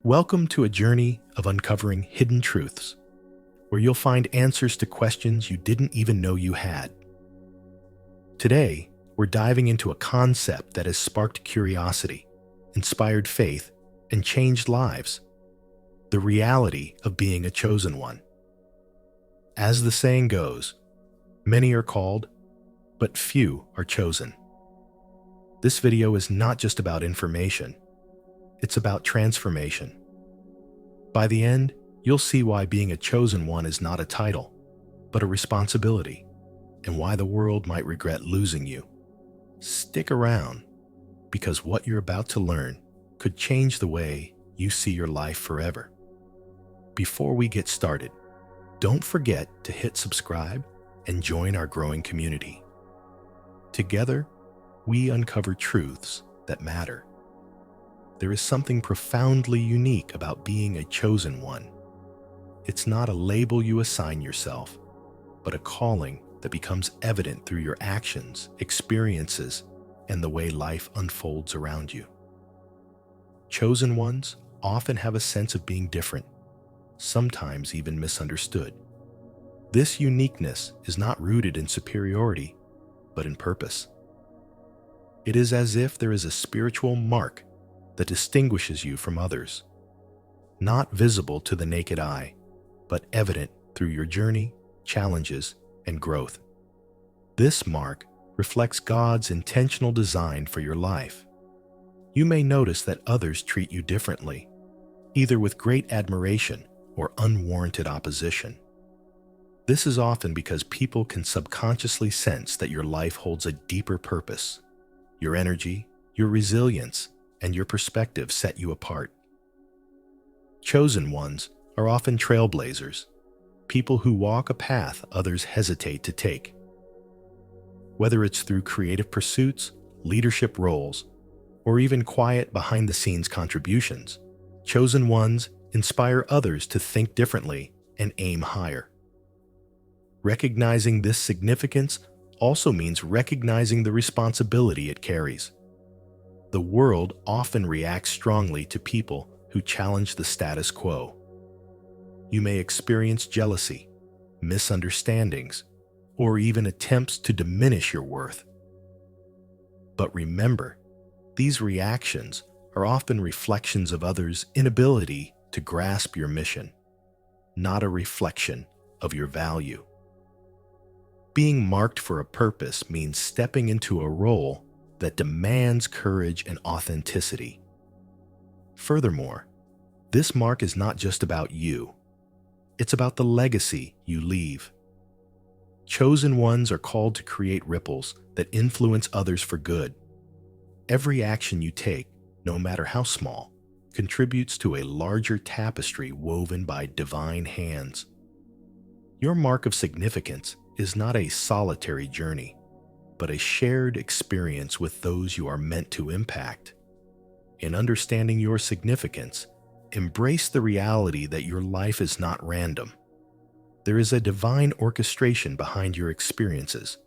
Welcome to a journey of uncovering hidden truths, where you'll find answers to questions you didn't even know you had. Today, we're diving into a concept that has sparked curiosity, inspired faith, and changed lives: the reality of being a chosen one. As the saying goes, many are called, but few are chosen. This video is not just about information, it's about transformation. By the end, you'll see why being a chosen one is not a title, but a responsibility, and why the world might regret losing you. Stick around, because what you're about to learn could change the way you see your life forever. Before we get started, don't forget to hit subscribe and join our growing community. Together, we uncover truths that matter. There is something profoundly unique about being a chosen one. It's not a label you assign yourself, but a calling that becomes evident through your actions, experiences, and the way life unfolds around you. Chosen ones often have a sense of being different, sometimes even misunderstood. This uniqueness is not rooted in superiority, but in purpose. It is as if there is a spiritual mark that distinguishes you from others, not visible to the naked eye, but evident through your journey, challenges, and growth. This mark reflects God's intentional design for your life. You may notice that others treat you differently, either with great admiration or unwarranted opposition. This is often because people can subconsciously sense that your life holds a deeper purpose. Your energy, your resilience, and your perspective set you apart. Chosen ones are often trailblazers, people who walk a path others hesitate to take. Whether it's through creative pursuits, leadership roles, or even quiet behind-the-scenes contributions, chosen ones inspire others to think differently and aim higher. Recognizing this significance also means recognizing the responsibility it carries. The world often reacts strongly to people who challenge the status quo. You may experience jealousy, misunderstandings, or even attempts to diminish your worth. But remember, these reactions are often reflections of others' inability to grasp your mission, not a reflection of your value. Being marked for a purpose means stepping into a role that demands courage and authenticity. Furthermore, this mark is not just about you. It's about the legacy you leave. Chosen ones are called to create ripples that influence others for good. Every action you take, no matter how small, contributes to a larger tapestry woven by divine hands. Your mark of significance is not a solitary journey, but a shared experience with those you are meant to impact. In understanding your significance, embrace the reality that your life is not random. There is a divine orchestration behind your experiences,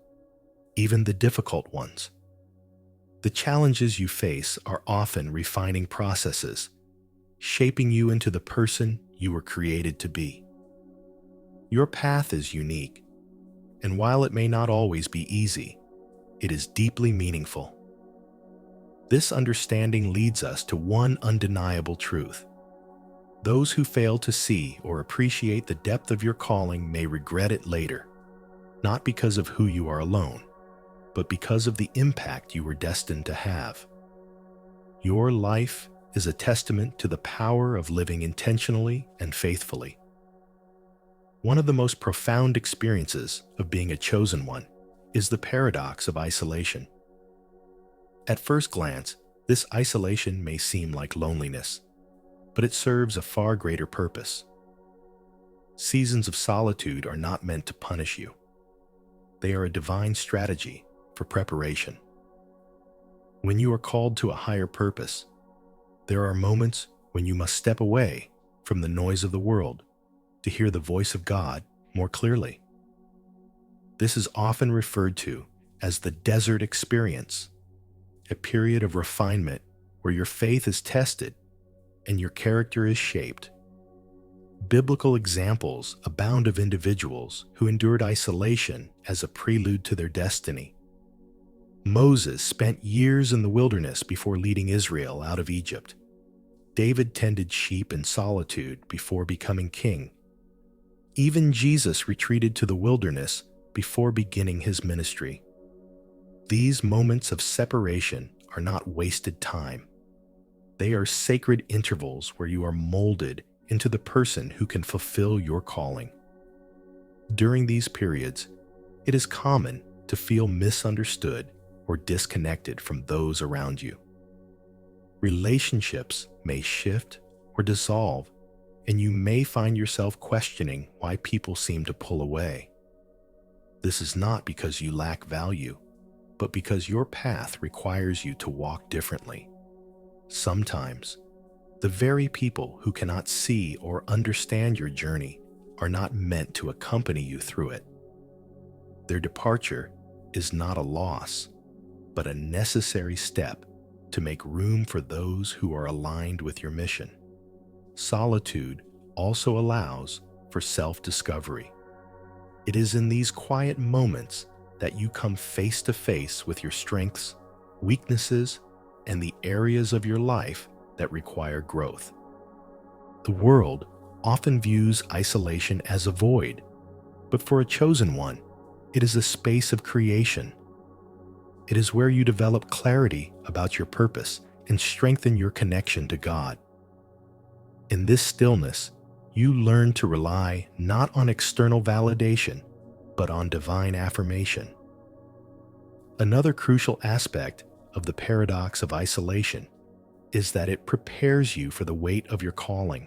even the difficult ones. The challenges you face are often refining processes, shaping you into the person you were created to be. Your path is unique, and while it may not always be easy, it is deeply meaningful. This understanding leads us to one undeniable truth. Those who fail to see or appreciate the depth of your calling may regret it later, not because of who you are alone, but because of the impact you were destined to have. Your life is a testament to the power of living intentionally and faithfully. One of the most profound experiences of being a chosen one is the paradox of isolation. At first glance, this isolation may seem like loneliness, but it serves a far greater purpose. Seasons of solitude are not meant to punish you. They are a divine strategy for preparation. When you are called to a higher purpose, there are moments when you must step away from the noise of the world to hear the voice of God more clearly. This is often referred to as the desert experience, a period of refinement where your faith is tested and your character is shaped. Biblical examples abound of individuals who endured isolation as a prelude to their destiny. Moses spent years in the wilderness before leading Israel out of Egypt. David tended sheep in solitude before becoming king. Even Jesus retreated to the wilderness before beginning his ministry. These moments of separation are not wasted time. They are sacred intervals where you are molded into the person who can fulfill your calling. During these periods, it is common to feel misunderstood or disconnected from those around you. Relationships may shift or dissolve, and you may find yourself questioning why people seem to pull away. This is not because you lack value, but because your path requires you to walk differently. Sometimes, the very people who cannot see or understand your journey are not meant to accompany you through it. Their departure is not a loss, but a necessary step to make room for those who are aligned with your mission. Solitude also allows for self-discovery. It is in these quiet moments that you come face to face with your strengths, weaknesses, and the areas of your life that require growth. The world often views isolation as a void, but for a chosen one, it is a space of creation. It is where you develop clarity about your purpose and strengthen your connection to God. In this stillness, you learn to rely not on external validation, but on divine affirmation. Another crucial aspect of the paradox of isolation is that it prepares you for the weight of your calling.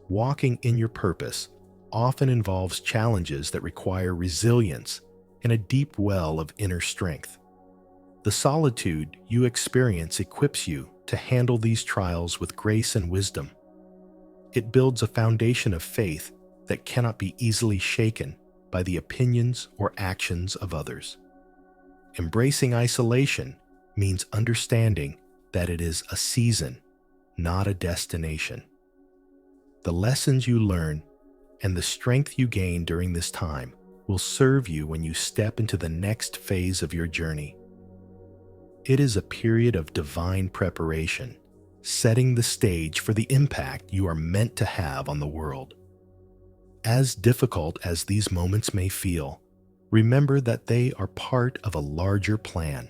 Walking in your purpose often involves challenges that require resilience and a deep well of inner strength. The solitude you experience equips you to handle these trials with grace and wisdom. It builds a foundation of faith that cannot be easily shaken by the opinions or actions of others. Embracing isolation means understanding that it is a season, not a destination. The lessons you learn and the strength you gain during this time will serve you when you step into the next phase of your journey. It is a period of divine preparation, setting the stage for the impact you are meant to have on the world. As difficult as these moments may feel, remember that they are part of a larger plan.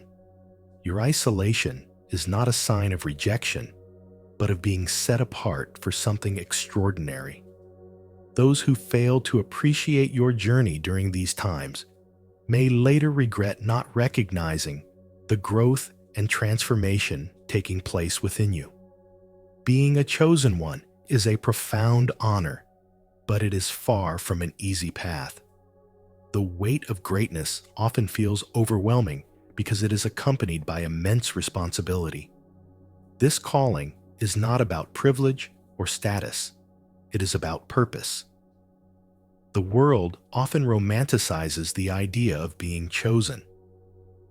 Your isolation is not a sign of rejection, but of being set apart for something extraordinary. Those who fail to appreciate your journey during these times may later regret not recognizing the growth and transformation taking place within you. Being a chosen one is a profound honor, but it is far from an easy path. The weight of greatness often feels overwhelming because it is accompanied by immense responsibility. This calling is not about privilege or status. It is about purpose. The world often romanticizes the idea of being chosen,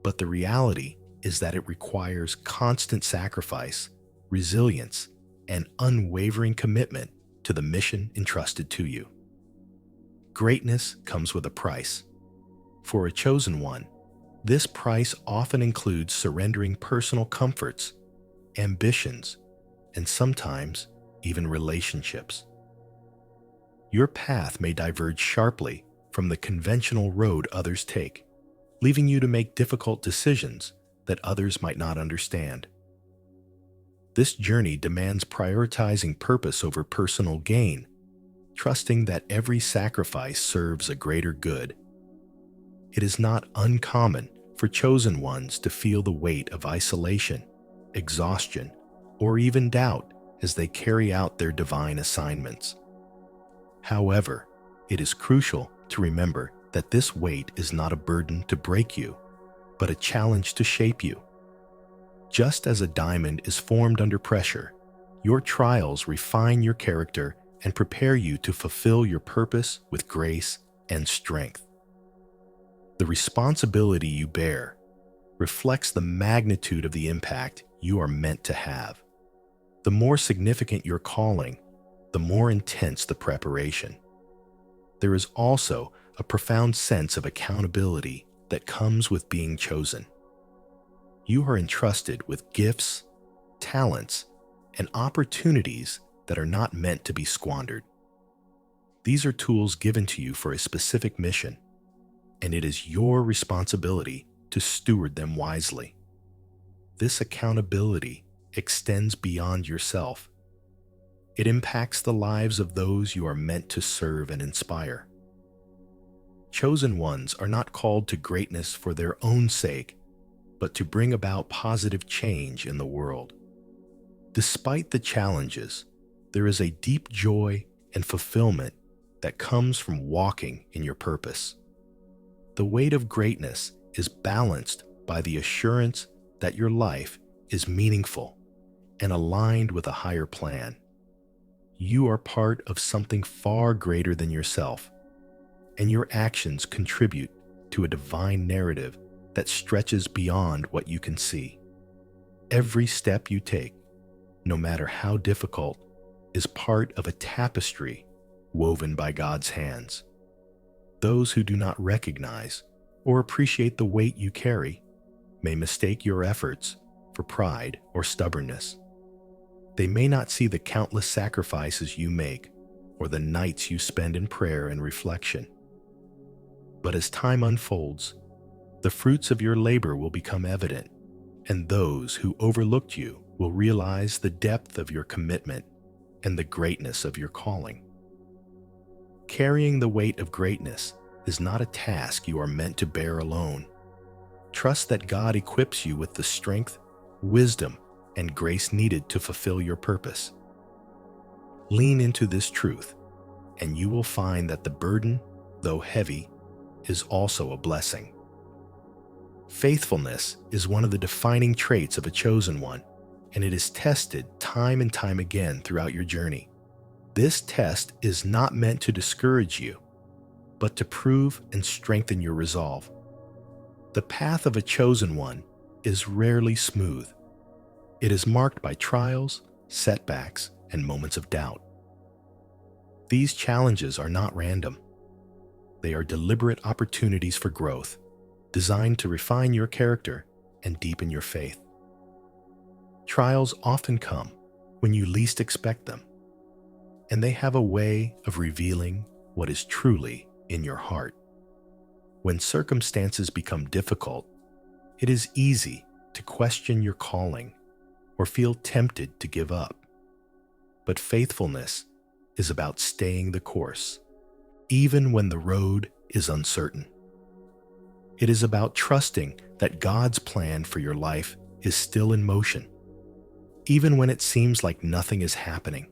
but the reality is that it requires constant sacrifice, resilience, and unwavering commitment to the mission entrusted to you. Greatness comes with a price. For a chosen one, this price often includes surrendering personal comforts, ambitions, and sometimes even relationships. Your path may diverge sharply from the conventional road others take, leaving you to make difficult decisions that others might not understand. This journey demands prioritizing purpose over personal gain, trusting that every sacrifice serves a greater good. It is not uncommon for chosen ones to feel the weight of isolation, exhaustion, or even doubt as they carry out their divine assignments. However, it is crucial to remember that this weight is not a burden to break you, but a challenge to shape you. Just as a diamond is formed under pressure, your trials refine your character and prepare you to fulfill your purpose with grace and strength. The responsibility you bear reflects the magnitude of the impact you are meant to have. The more significant your calling, the more intense the preparation. There is also a profound sense of accountability that comes with being chosen. You are entrusted with gifts, talents, and opportunities that are not meant to be squandered. These are tools given to you for a specific mission, and it is your responsibility to steward them wisely. This accountability extends beyond yourself. It impacts the lives of those you are meant to serve and inspire. Chosen ones are not called to greatness for their own sake, but to bring about positive change in the world. Despite the challenges, there is a deep joy and fulfillment that comes from walking in your purpose. The weight of greatness is balanced by the assurance that your life is meaningful and aligned with a higher plan. You are part of something far greater than yourself, and your actions contribute to a divine narrative that stretches beyond what you can see. Every step you take, no matter how difficult, is part of a tapestry woven by God's hands. Those who do not recognize or appreciate the weight you carry may mistake your efforts for pride or stubbornness. They may not see the countless sacrifices you make or the nights you spend in prayer and reflection. But as time unfolds, the fruits of your labor will become evident, and those who overlooked you will realize the depth of your commitment and the greatness of your calling. Carrying the weight of greatness is not a task you are meant to bear alone. Trust that God equips you with the strength, wisdom, and grace needed to fulfill your purpose. Lean into this truth, and you will find that the burden, though heavy, is also a blessing. Faithfulness is one of the defining traits of a chosen one, and it is tested time and time again throughout your journey. This test is not meant to discourage you, but to prove and strengthen your resolve. The path of a chosen one is rarely smooth. It is marked by trials, setbacks, and moments of doubt. These challenges are not random. They are deliberate opportunities for growth, designed to refine your character and deepen your faith. Trials often come when you least expect them, and they have a way of revealing what is truly in your heart. When circumstances become difficult, it is easy to question your calling or feel tempted to give up. But faithfulness is about staying the course, even when the road is uncertain. It is about trusting that God's plan for your life is still in motion, even when it seems like nothing is happening.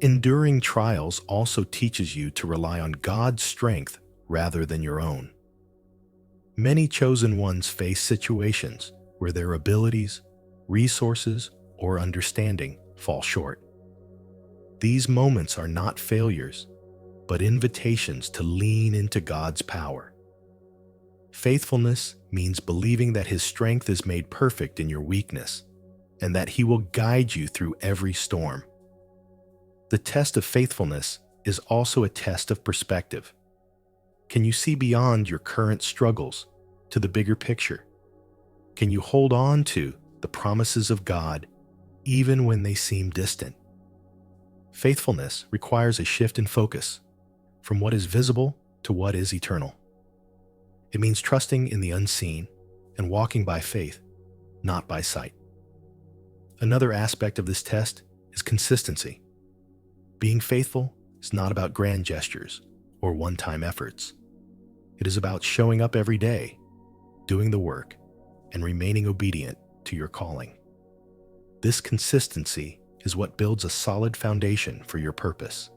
Enduring trials also teaches you to rely on God's strength rather than your own. Many chosen ones face situations where their abilities, resources, or understanding fall short. These moments are not failures, but invitations to lean into God's power. Faithfulness means believing that His strength is made perfect in your weakness, and that He will guide you through every storm. The test of faithfulness is also a test of perspective. Can you see beyond your current struggles to the bigger picture? Can you hold on to the promises of God even when they seem distant? Faithfulness requires a shift in focus from what is visible to what is eternal. It means trusting in the unseen and walking by faith, not by sight. Another aspect of this test is consistency. Being faithful is not about grand gestures or one-time efforts. It is about showing up every day, doing the work, and remaining obedient to your calling. This consistency is what builds a solid foundation for your purpose.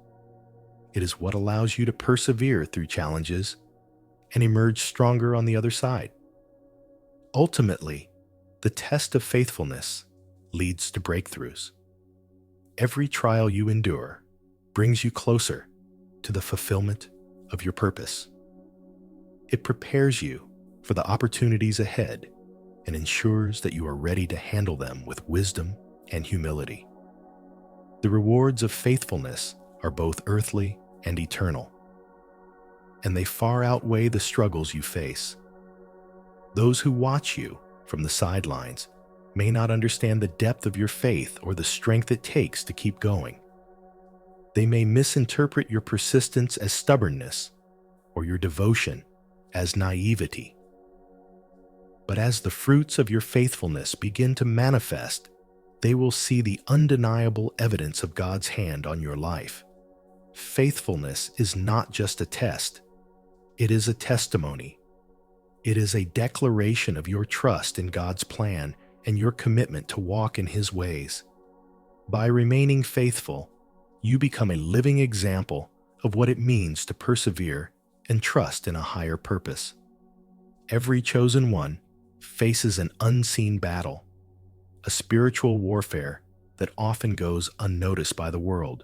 It is what allows you to persevere through challenges and emerge stronger on the other side. Ultimately, the test of faithfulness leads to breakthroughs. Every trial you endure brings you closer to the fulfillment of your purpose. It prepares you for the opportunities ahead and ensures that you are ready to handle them with wisdom and humility. The rewards of faithfulness are both earthly and eternal, and they far outweigh the struggles you face. Those who watch you from the sidelines may not understand the depth of your faith or the strength it takes to keep going. They may misinterpret your persistence as stubbornness or your devotion as naivety. But as the fruits of your faithfulness begin to manifest, they will see the undeniable evidence of God's hand on your life. Faithfulness is not just a test, it is a testimony. It is a declaration of your trust in God's plan and your commitment to walk in His ways. By remaining faithful, you become a living example of what it means to persevere and trust in a higher purpose. Every chosen one faces an unseen battle, a spiritual warfare that often goes unnoticed by the world.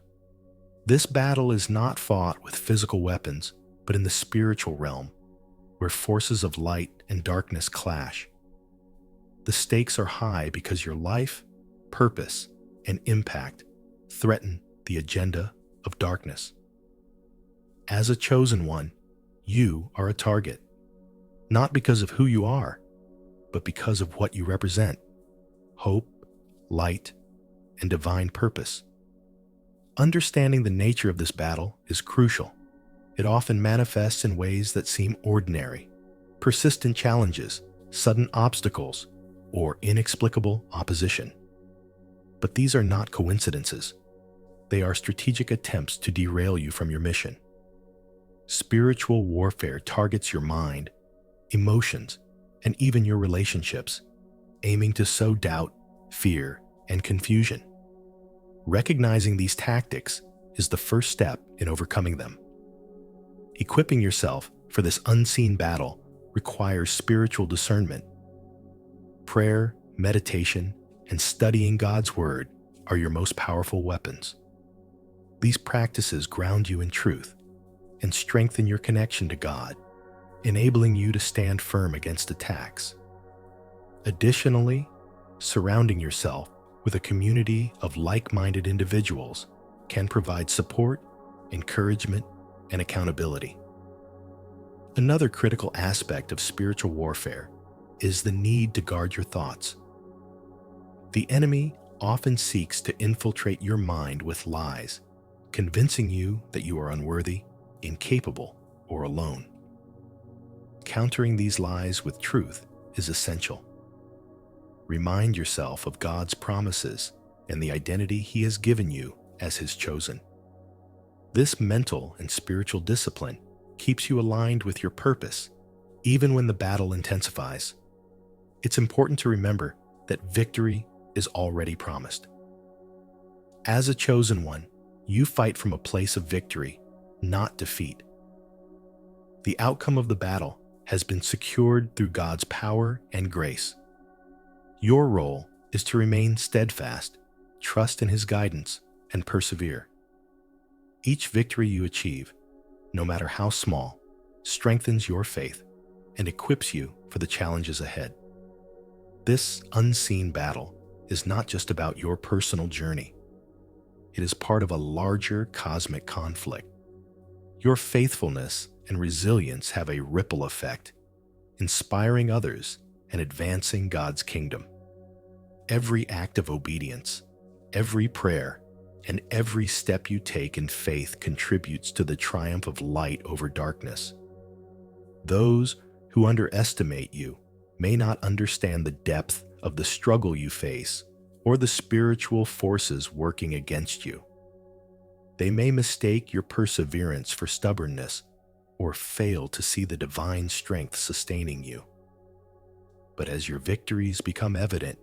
This battle is not fought with physical weapons, but in the spiritual realm, where forces of light and darkness clash. The stakes are high because your life, purpose, and impact threaten the agenda of darkness. As a chosen one, you are a target, not because of who you are, but because of what you represent: hope, light, and divine purpose. Understanding the nature of this battle is crucial. It often manifests in ways that seem ordinary: persistent challenges, sudden obstacles, or inexplicable opposition. But these are not coincidences. They are strategic attempts to derail you from your mission. Spiritual warfare targets your mind, emotions, and even your relationships, aiming to sow doubt, fear, and confusion. Recognizing these tactics is the first step in overcoming them. Equipping yourself for this unseen battle requires spiritual discernment. Prayer, meditation, and studying God's Word are your most powerful weapons. These practices ground you in truth and strengthen your connection to God, enabling you to stand firm against attacks. Additionally, surrounding yourself with a community of like-minded individuals can provide support, encouragement, and accountability. Another critical aspect of spiritual warfare is the need to guard your thoughts. The enemy often seeks to infiltrate your mind with lies, convincing you that you are unworthy, incapable, or alone. Countering these lies with truth is essential. Remind yourself of God's promises and the identity He has given you as His chosen. This mental and spiritual discipline keeps you aligned with your purpose, even when the battle intensifies. It's important to remember that victory is already promised. As a chosen one, you fight from a place of victory, not defeat. The outcome of the battle has been secured through God's power and grace. Your role is to remain steadfast, trust in His guidance, and persevere. Each victory you achieve, no matter how small, strengthens your faith and equips you for the challenges ahead. This unseen battle is not just about your personal journey. It is part of a larger cosmic conflict. Your faithfulness and resilience have a ripple effect, inspiring others and advancing God's kingdom. Every act of obedience, every prayer, and every step you take in faith contributes to the triumph of light over darkness. Those who underestimate you may not understand the depth of the struggle you face or the spiritual forces working against you. They may mistake your perseverance for stubbornness or fail to see the divine strength sustaining you. But as your victories become evident,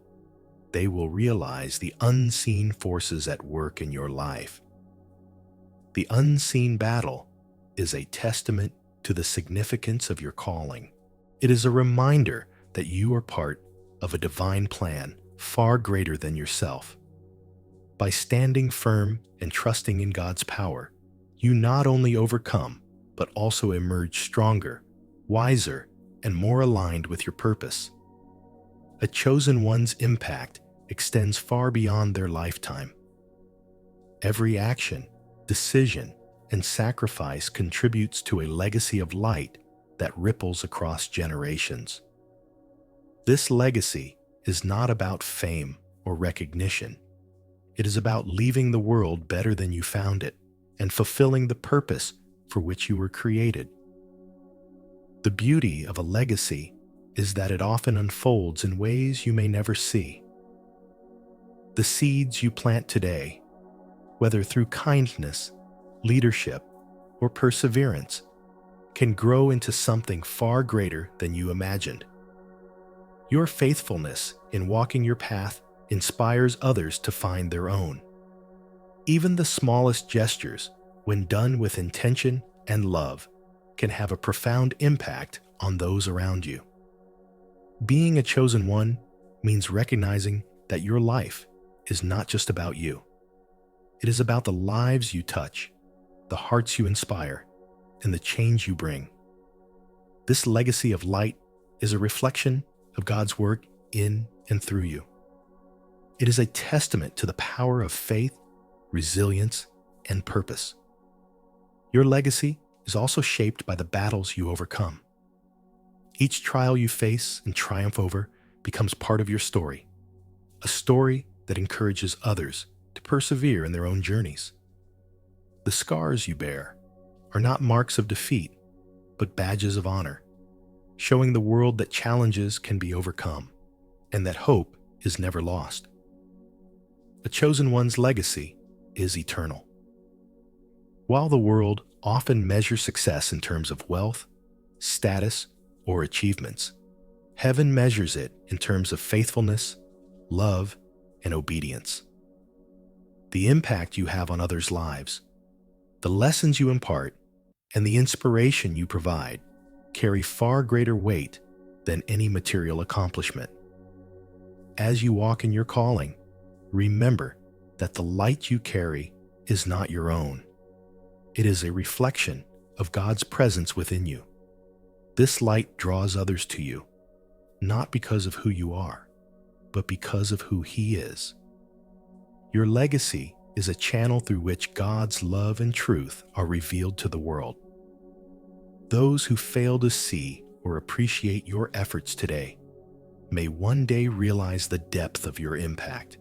they will realize the unseen forces at work in your life. The unseen battle is a testament to the significance of your calling. It is a reminder that you are part of a divine plan far greater than yourself. By standing firm and trusting in God's power, you not only overcome, but also emerge stronger, wiser, and more aligned with your purpose. A chosen one's impact extends far beyond their lifetime. Every action, decision, and sacrifice contributes to a legacy of light that ripples across generations. This legacy is not about fame or recognition. It is about leaving the world better than you found it and fulfilling the purpose for which you were created. The beauty of a legacy is that it often unfolds in ways you may never see. The seeds you plant today, whether through kindness, leadership, or perseverance, can grow into something far greater than you imagined. Your faithfulness in walking your path inspires others to find their own. Even the smallest gestures, when done with intention and love, can have a profound impact on those around you. Being a chosen one means recognizing that your life is not just about you. It is about the lives you touch, the hearts you inspire, and the change you bring. This legacy of light is a reflection of God's work in and through you. It is a testament to the power of faith, resilience, and purpose. Your legacy is also shaped by the battles you overcome. Each trial you face and triumph over becomes part of your story, a story that encourages others to persevere in their own journeys. The scars you bear are not marks of defeat, but badges of honor, showing the world that challenges can be overcome and that hope is never lost. A chosen one's legacy is eternal. While the world often measures success in terms of wealth, status, or achievements, heaven measures it in terms of faithfulness, love, and obedience. The impact you have on others' lives, the lessons you impart, and the inspiration you provide carry far greater weight than any material accomplishment. As you walk in your calling, remember that the light you carry is not your own. It is a reflection of God's presence within you. This light draws others to you, not because of who you are, but because of who He is. Your legacy is a channel through which God's love and truth are revealed to the world. Those who fail to see or appreciate your efforts today may one day realize the depth of your impact.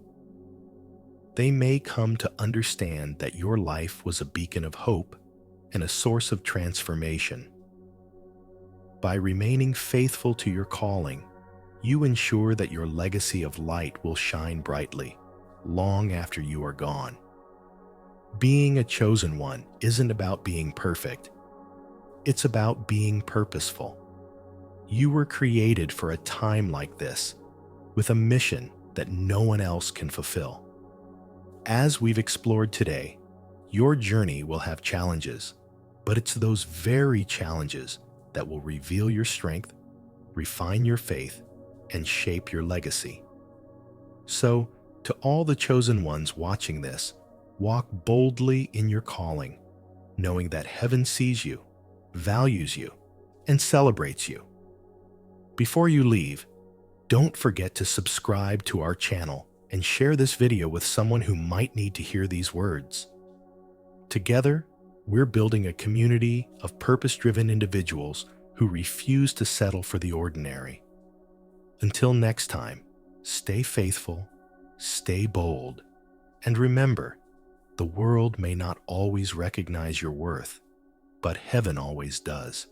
They may come to understand that your life was a beacon of hope and a source of transformation. By remaining faithful to your calling, you ensure that your legacy of light will shine brightly long after you are gone. Being a chosen one isn't about being perfect. It's about being purposeful. You were created for a time like this, with a mission that no one else can fulfill. As we've explored today, your journey will have challenges, but it's those very challenges that will reveal your strength, refine your faith, and shape your legacy. So, to all the chosen ones watching this, walk boldly in your calling, knowing that heaven sees you, values you, and celebrates you. Before you leave, don't forget to subscribe to our channel and share this video with someone who might need to hear these words. Together, we're building a community of purpose-driven individuals who refuse to settle for the ordinary. Until next time, stay faithful, stay bold, and remember, the world may not always recognize your worth, but heaven always does.